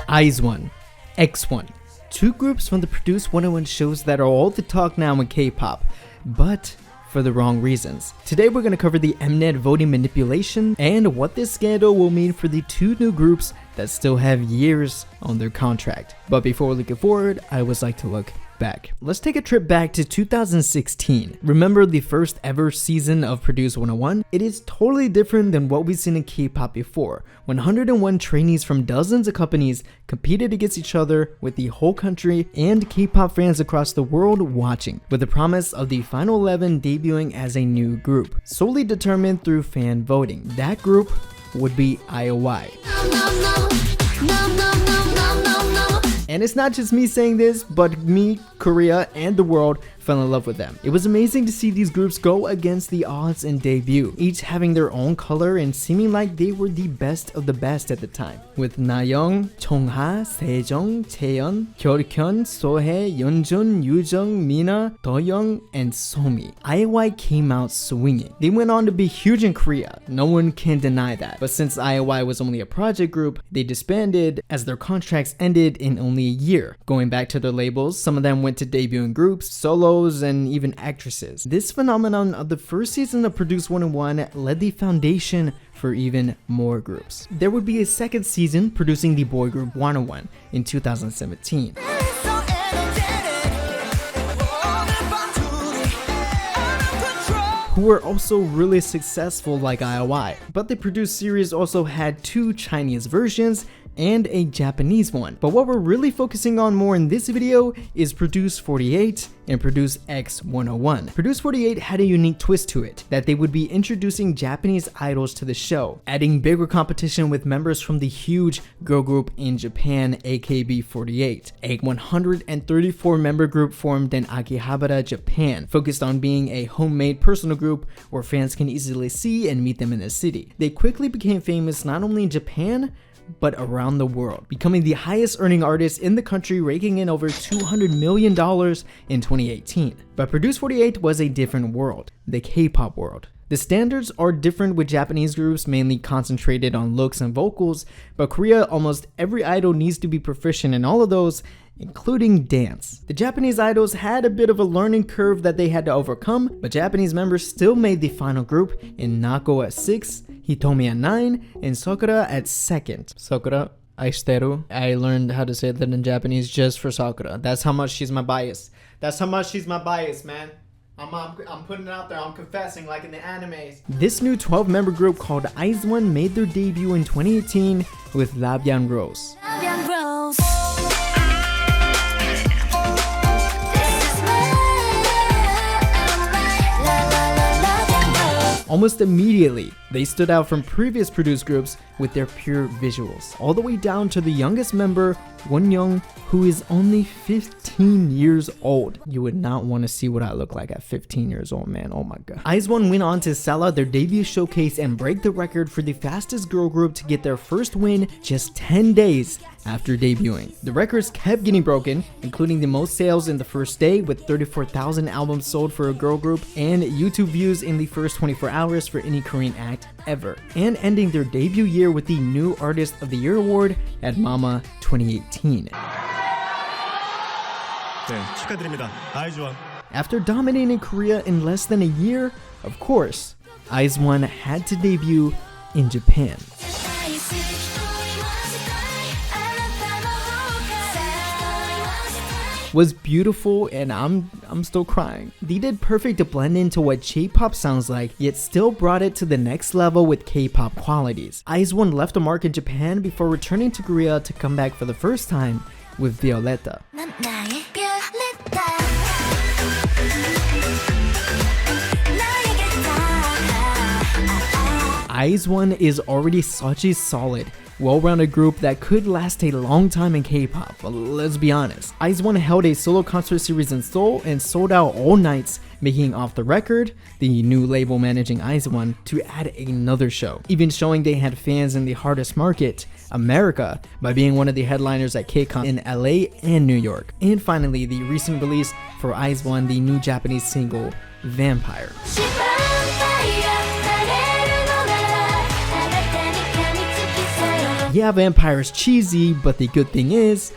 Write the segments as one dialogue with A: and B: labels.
A: izone, X1, two groups from the Produce 101 shows that are all the talk now in K-pop, but for the wrong reasons. Today we're going to cover the mnet voting manipulation and what this scandal will mean for the two new groups that still have years on their contract. But before looking forward, I always like to look back. Let's take a trip back to 2016. Remember the first ever season of Produce 101? It is totally different than what we've seen in K-pop before. 101 trainees from dozens of companies competed against each other with the whole country and K-pop fans across the world watching, with the promise of the final 11 debuting as a new group, solely determined through fan voting. That group would be IOI. And it's not just me saying this, but me, Korea, and the world fell in love with them. It was amazing to see these groups go against the odds and debut, each having their own color and seeming like they were the best of the best at the time. With Nayoung, Chongha, Sejong, Taeyeon, Hyun, Sohae, Yeonjun, Yujung, Mina, Doyoung, and Somi. IOI came out swinging. They went on to be huge in Korea, no one can deny that. But since IOI was only a project group, they disbanded as their contracts ended in only a year. Going back to their labels, some of them went to debut in groups, solos, and even actresses. This phenomenon of the first season of Produce 101 led the foundation for even more groups. There would be a second season producing the boy group 101 in 2017. Who were also really successful like IOI, but the Produce series also had two Chinese versions and a Japanese one. But what we're really focusing on more in this video is Produce 48 and Produce X101. Produce 48 had a unique twist to it, that they would be introducing Japanese idols to the show, adding bigger competition with members from the huge girl group in Japan, AKB48, a 134 member group formed in Akihabara, Japan, focused on being a homemade personal group where fans can easily see and meet them in the city. They quickly became famous not only in Japan, but around the world, becoming the highest earning artist in the country, raking in over $200 million in 2018. But Produce 48 was a different world, the K-pop world. The standards are different with Japanese groups mainly concentrated on looks and vocals, but Korea, almost every idol needs to be proficient in all of those, including dance. The Japanese idols had a bit of a learning curve that they had to overcome, but Japanese members still made the final group in Nako at 6, Hitomi at 9, and Sakura at 2nd. Sakura, aishiteru. I learned how to say that in Japanese just for Sakura. That's how much she's my bias. That's how much she's my bias, man. I'm putting it out there, I'm confessing like in the animes. This new 12-member group called izone made their debut in 2018 with Labian Rose. Almost immediately, they stood out from previous Produce groups with their pure visuals, all the way down to the youngest member, Wonyoung, who is only 15 years old. You would not want to see what I look like at 15 years old, man. Oh my god. izone went on to sell out their debut showcase and break the record for the fastest girl group to get their first win just 10 days after debuting. The records kept getting broken, including the most sales in the first day with 34,000 albums sold for a girl group and YouTube views in the first 24 hours for any Korean act ever, and ending their debut year with the New Artist of the Year award at Mama 2018. After dominating Korea in less than a year, of course, izone had to debut in Japan. Was beautiful, and I'm still crying. They did perfect to blend into what J-pop sounds like, yet still brought it to the next level with K-pop qualities. izone left a mark in Japan before returning to Korea to come back for the first time with Violeta. izone is already such a solid, well-rounded group that could last a long time in K-pop, but let's be honest. izone held a solo concert series in Seoul and sold out all nights, making Off the Record, the new label managing izone, to add another show, even showing they had fans in the hardest market, America, by being one of the headliners at KCON in LA and New York. And finally, the recent release for izone, the new Japanese single, Vampire. Yeah, Vampire is cheesy, but the good thing is,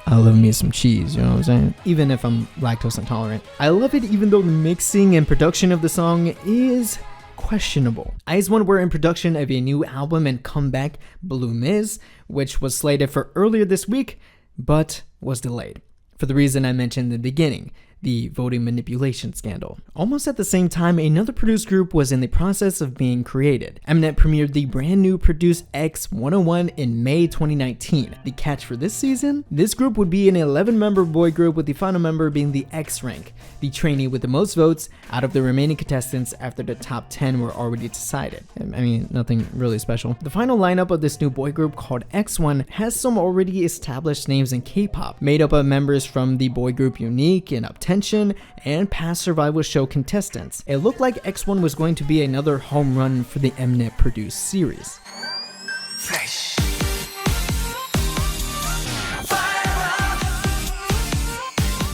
A: I love me some cheese, you know what I'm saying? Even if I'm lactose intolerant. I love it even though the mixing and production of the song is questionable. izone were in production of a new album and comeback, Blue Miz, which was slated for earlier this week, but was delayed. For the reason I mentioned in the beginning, the voting manipulation scandal. Almost at the same time, another produced group was in the process of being created. Mnet premiered the brand new produced X101 in May 2019. The catch for this season? This group would be an 11-member boy group, with the final member being the X rank, the trainee with the most votes out of the remaining contestants after the top 10 were already decided. I mean, nothing really special. The final lineup of this new boy group called X1 has some already established names in K-pop, made up of members from the boy group Unique and Uptension and past survival show contestants. It looked like X1 was going to be another home run for the Mnet produced series. Fresh.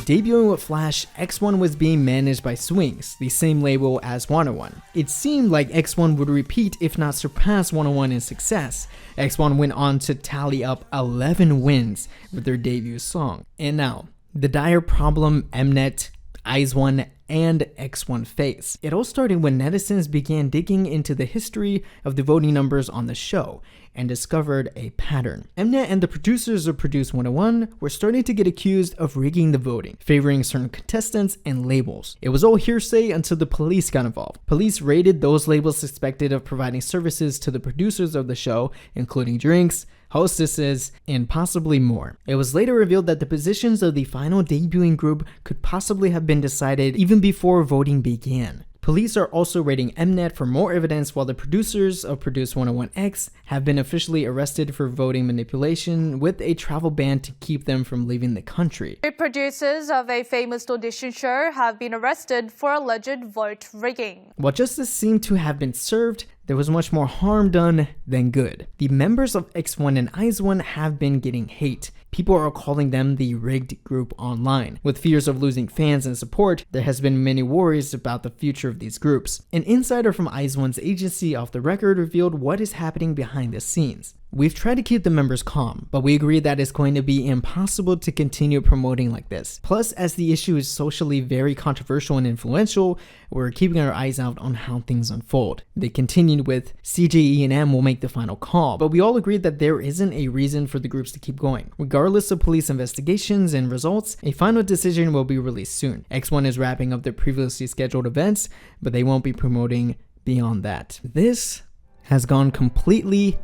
A: Debuting with Flash, X1 was being managed by Swings, the same label as 101. It seemed like X1 would repeat, if not surpass 101 in success. X1 went on to tally up 11 wins with their debut song. And now, the dire problem Mnet, izone, and X1 face. It all started when netizens began digging into the history of the voting numbers on the show and discovered a pattern. Mnet and the producers of Produce 101 were starting to get accused of rigging the voting, favoring certain contestants and labels. It was all hearsay until the police got involved. Police raided those labels suspected of providing services to the producers of the show, including drinks, hostesses, and possibly more. It was later revealed that the positions of the final debuting group could possibly have been decided even before voting began. Police are also raiding Mnet for more evidence, while the producers of Produce 101X have been officially arrested for voting manipulation with a travel ban to keep them from leaving the country.
B: The producers of a famous audition show have been arrested for alleged vote rigging.
A: While justice seemed to have been served, there was much more harm done than good. The members of X1 and izone have been getting hate. People are calling them the rigged group online. With fears of losing fans and support, there has been many worries about the future of these groups. An insider from izone's agency Off the Record revealed what is happening behind the scenes. We've tried to keep the members calm, but we agree that it's going to be impossible to continue promoting like this. Plus, as the issue is socially very controversial and influential, we're keeping our eyes out on how things unfold. They continued with, CJE&M will make the final call, but we all agreed that there isn't a reason for the groups to keep going. Regardless of police investigations and results, a final decision will be released soon. X1 is wrapping up their previously scheduled events, but they won't be promoting beyond that. This has gone completely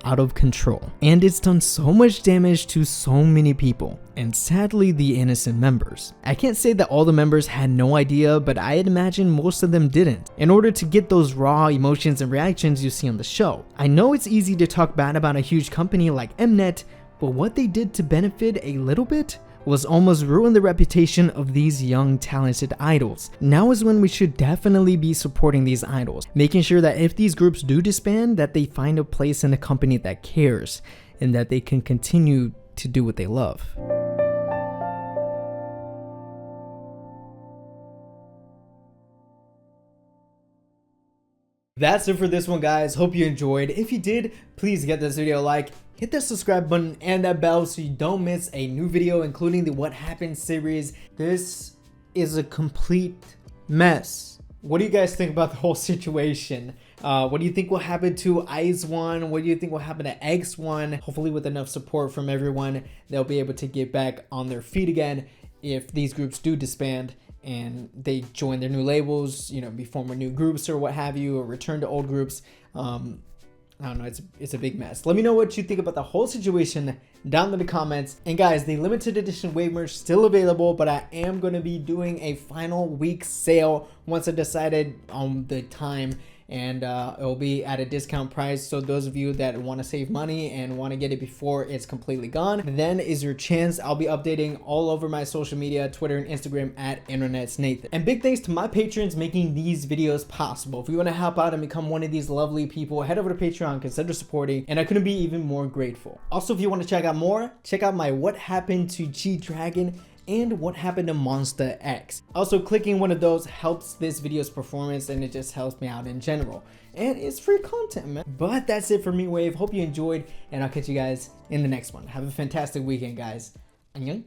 A: out of control, and it's done so much damage to so many people, and sadly the innocent members. I can't say that all the members had no idea, but I'd imagine most of them didn't, in order to get those raw emotions and reactions you see on the show. I know it's easy to talk bad about a huge company like Mnet, but what they did to benefit a little bit was almost ruin the reputation of these young talented idols. Now is when we should definitely be supporting these idols, making sure that if these groups do disband, that they find a place in a company that cares and that they can continue to do what they love. That's it for this one, guys. Hope you enjoyed. If you did, please get this video a like, hit the subscribe button and that bell so you don't miss a new video, including the What Happened series. This is a complete mess. What do you guys think about the whole situation? What do you think will happen to izone? What do you think will happen to X1? Hopefully with enough support from everyone, they'll be able to get back on their feet again if these groups do disband and they join their new labels, you know, be former new groups or what have you, or return to old groups. I don't know, it's a big mess. Let me know what you think about the whole situation down in the comments. And guys, the limited edition wave merch still available, but I am going to be doing a final week sale once I decided on the time and it will be at a discount price. So those of you that want to save money and want to get it before it's completely gone, then is your chance. I'll be updating all over my social media, Twitter and Instagram at internetsnathan. And big thanks to my patrons making these videos possible. If you want to help out and become one of these lovely people, head over to Patreon, consider supporting, and I couldn't be even more grateful. Also, if you want to check out more, check out my What Happened to G-Dragon and What Happened to Monster X. Also, clicking one of those helps this video's performance, and it just helps me out in general. And it's free content, man. But that's it for me, Wave. Hope you enjoyed, and I'll catch you guys in the next one. Have a fantastic weekend, guys. Annyeong.